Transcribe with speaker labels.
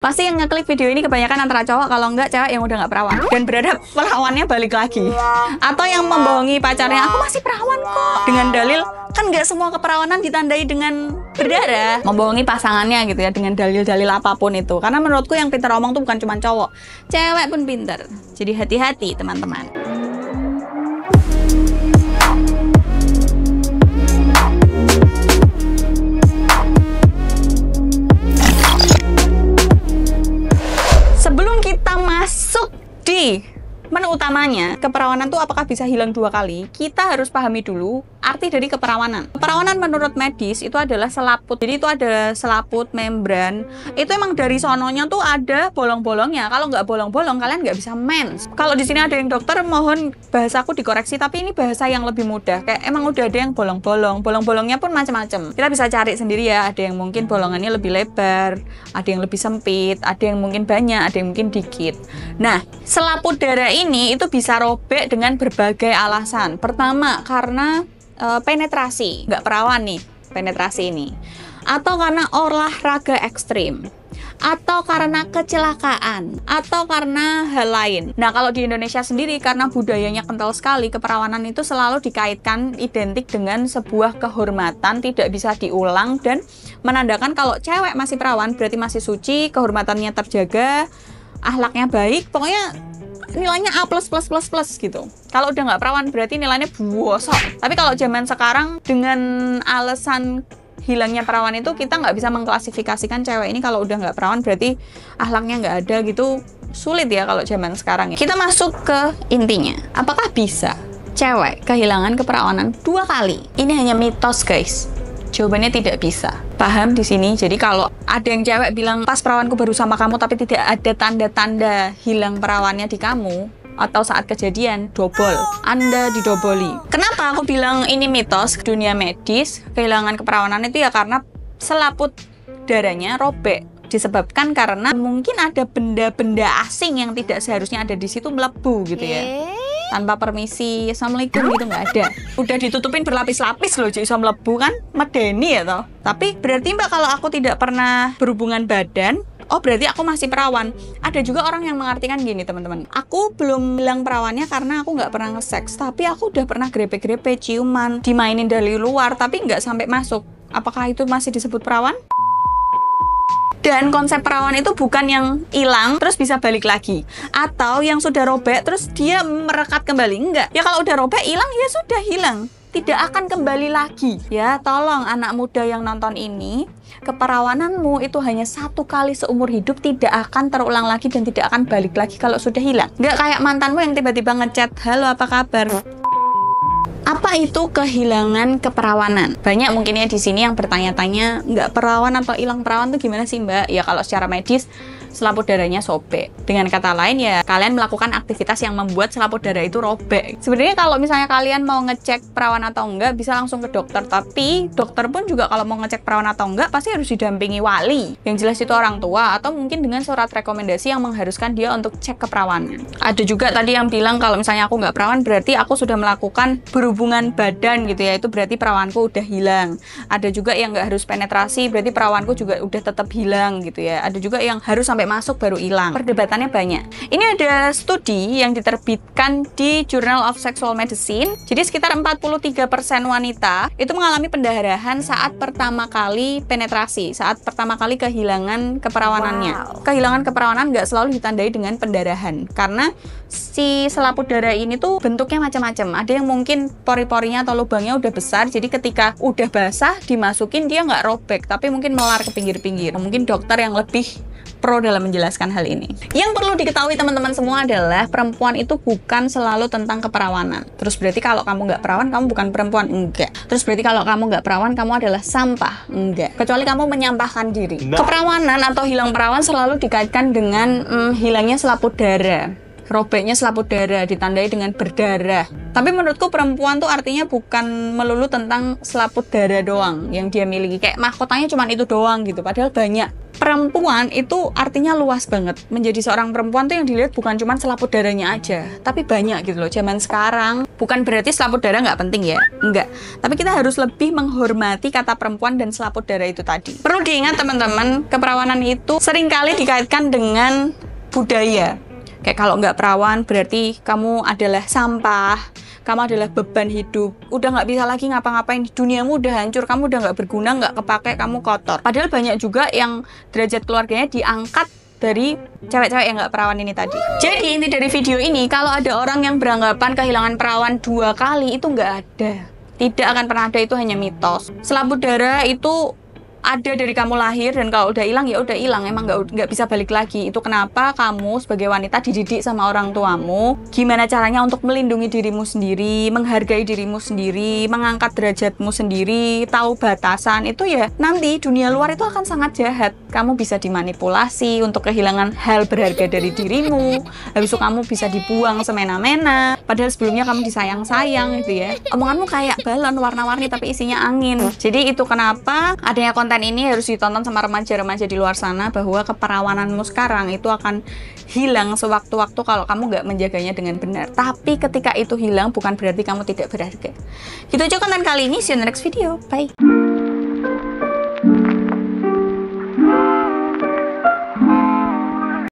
Speaker 1: Pasti yang ngeklik video ini kebanyakan antara cowok, kalau enggak cewek yang udah nggak perawan dan berharap perawannya balik lagi, atau yang membohongi pacarnya, aku masih perawan kok, dengan dalil kan nggak semua keperawanan ditandai dengan berdarah. Membohongi pasangannya gitu ya dengan dalil-dalil apapun itu. Karena menurutku yang pintar omong tuh bukan cuma cowok, cewek pun pintar. Jadi hati-hati teman-teman. Sebelum kita masuk di menu utamanya, keperawanan tuh apakah bisa hilang 2 kali? Kita harus pahami dulu arti dari keperawanan. Keperawanan menurut medis itu adalah selaput. Jadi itu ada selaput, membran. Itu emang dari sononya tuh ada bolong-bolongnya. Kalau nggak bolong-bolong, kalian nggak bisa mens. Kalau di sini ada yang dokter, mohon bahasaku dikoreksi. Tapi ini bahasa yang lebih mudah. Kayak emang udah ada yang bolong-bolong. Bolong-bolongnya pun macam-macam. Kita bisa cari sendiri ya. Ada yang mungkin bolongannya lebih lebar, ada yang lebih sempit, ada yang mungkin banyak, ada yang mungkin dikit. Nah, selaput darah ini itu bisa robek dengan berbagai alasan. Pertama, karena penetrasi, nggak perawan nih penetrasi ini, atau karena olahraga ekstrim, atau karena kecelakaan, atau karena hal lain. Nah, kalau di Indonesia sendiri, karena budayanya kental sekali, keperawanan itu selalu dikaitkan identik dengan sebuah kehormatan, tidak bisa diulang, dan menandakan kalau cewek masih perawan berarti masih suci, kehormatannya terjaga, akhlaknya baik, pokoknya nilainya A+++ gitu. Kalau udah nggak perawan berarti nilainya bosok. Tapi kalau zaman sekarang dengan alasan hilangnya perawan itu, kita nggak bisa mengklasifikasikan cewek ini kalau udah nggak perawan berarti akhlaknya nggak ada gitu. Sulit ya kalau zaman sekarang ya. Kita masuk ke intinya. Apakah bisa cewek kehilangan keperawanan 2 kali? Ini hanya mitos guys. Jawabannya tidak bisa. Paham di sini? Jadi kalau ada yang cewek bilang pas perawanku baru sama kamu tapi tidak ada tanda-tanda hilang perawannya di kamu atau saat kejadian, double. Anda didoboli. Kenapa aku bilang ini mitos dunia medis? Kehilangan keperawanan itu ya karena selaput darahnya robek. Disebabkan karena mungkin ada benda-benda asing yang tidak seharusnya ada di situ melebu gitu ya. Tanpa permisi, assalamualaikum gitu, nggak ada. Udah ditutupin berlapis-lapis loh, jadi bisa melebu kan, medeni ya toh. Tapi berarti mbak kalau aku tidak pernah berhubungan badan, oh berarti aku masih perawan. Ada juga orang yang mengartikan gini teman-teman, aku belum bilang perawannya karena aku nggak pernah nge-seks, tapi aku udah pernah grepe-grepe, ciuman, dimainin dari luar, tapi nggak sampai masuk. Apakah itu masih disebut perawan? Dan konsep perawan itu bukan yang hilang terus bisa balik lagi, atau yang sudah robek terus dia merekat kembali. Enggak. Ya kalau udah robek hilang ya sudah hilang, tidak akan kembali lagi. Ya tolong anak muda yang nonton ini, keperawananmu itu hanya 1 kali seumur hidup, tidak akan terulang lagi dan tidak akan balik lagi kalau sudah hilang. Enggak kayak mantanmu yang tiba-tiba ngechat, halo apa kabar. Apa itu kehilangan keperawanan? Banyak mungkin ya di sini yang bertanya-tanya, nggak perawan atau hilang perawan tuh gimana sih mbak? Ya kalau secara medis, selaput darahnya sobek. Dengan kata lain ya, kalian melakukan aktivitas yang membuat selaput darah itu robek. Sebenarnya kalau misalnya kalian mau ngecek perawan atau enggak, bisa langsung ke dokter. Tapi dokter pun juga kalau mau ngecek perawan atau enggak, pasti harus didampingi wali. Yang jelas itu orang tua, atau mungkin dengan surat rekomendasi yang mengharuskan dia untuk cek keperawanan. Ada juga tadi yang bilang kalau misalnya aku nggak perawan, berarti aku sudah melakukan berhubungan badan gitu ya, itu berarti perawanku udah hilang. Ada juga yang nggak harus penetrasi, berarti perawanku juga udah tetap hilang gitu ya. Ada juga yang harus sampai masuk baru hilang. Perdebatannya banyak. Ini ada studi yang diterbitkan di Journal of Sexual Medicine. Jadi sekitar 43% wanita itu mengalami pendarahan saat pertama kali penetrasi, saat pertama kali kehilangan keperawanannya. Wow. Kehilangan keperawanan nggak selalu ditandai dengan pendarahan, karena si selaput darah ini tuh bentuknya macam-macam. Ada yang mungkin pori-porinya atau lubangnya udah besar, jadi ketika udah basah dimasukin dia nggak robek, tapi mungkin melar ke pinggir-pinggir. Mungkin dokter yang lebih pro dalam menjelaskan hal ini. Yang perlu diketahui teman-teman semua adalah perempuan itu bukan selalu tentang keperawanan. Terus berarti kalau kamu nggak perawan, kamu bukan perempuan? Enggak. Terus berarti kalau kamu nggak perawan, kamu adalah sampah? Enggak. Kecuali kamu menyampahkan diri. Keperawanan atau hilang perawan selalu dikaitkan dengan hilangnya selaput darah. robeknya selaput darah, ditandai dengan berdarah. Tapi menurutku perempuan tuh artinya bukan melulu tentang selaput darah doang yang dia miliki. Kayak mahkotanya cuma itu doang gitu, padahal banyak. Perempuan itu artinya luas banget. Menjadi seorang perempuan tuh yang dilihat bukan cuma selaput darahnya aja, tapi banyak gitu loh. Zaman sekarang, bukan berarti selaput darah nggak penting ya, enggak. Tapi kita harus lebih menghormati kata perempuan dan selaput darah itu tadi. Perlu diingat teman-teman, keperawanan itu seringkali dikaitkan dengan budaya. Kayak kalau nggak perawan berarti kamu adalah sampah, kamu adalah beban hidup, udah nggak bisa lagi ngapa-ngapain, duniamu udah hancur, kamu udah nggak berguna, nggak kepake, kamu kotor. Padahal banyak juga yang derajat keluarganya diangkat dari cewek-cewek yang nggak perawan ini tadi. Jadi inti dari video ini, kalau ada orang yang beranggapan kehilangan perawan 2 kali, itu nggak ada. Tidak akan pernah ada, itu hanya mitos. Selaput darah itu ada dari kamu lahir, dan kalau udah hilang ya udah hilang, emang nggak bisa balik lagi. Itu kenapa kamu sebagai wanita dididik sama orang tuamu gimana caranya untuk melindungi dirimu sendiri, menghargai dirimu sendiri, mengangkat derajatmu sendiri, tahu batasan. Itu ya nanti dunia luar itu akan sangat jahat. Kamu bisa dimanipulasi untuk kehilangan hal berharga dari dirimu, habis itu kamu bisa dibuang semena-mena padahal sebelumnya kamu disayang-sayang gitu ya. Omonganmu kayak balon warna-warni tapi isinya angin. Jadi itu kenapa adanya konten ini harus ditonton sama remaja-remaja di luar sana, bahwa keperawananmu sekarang itu akan hilang sewaktu-waktu kalau kamu nggak menjaganya dengan benar. Tapi ketika itu hilang bukan berarti kamu tidak berharga. Gitu aja konten kali ini, see you in the next video, bye.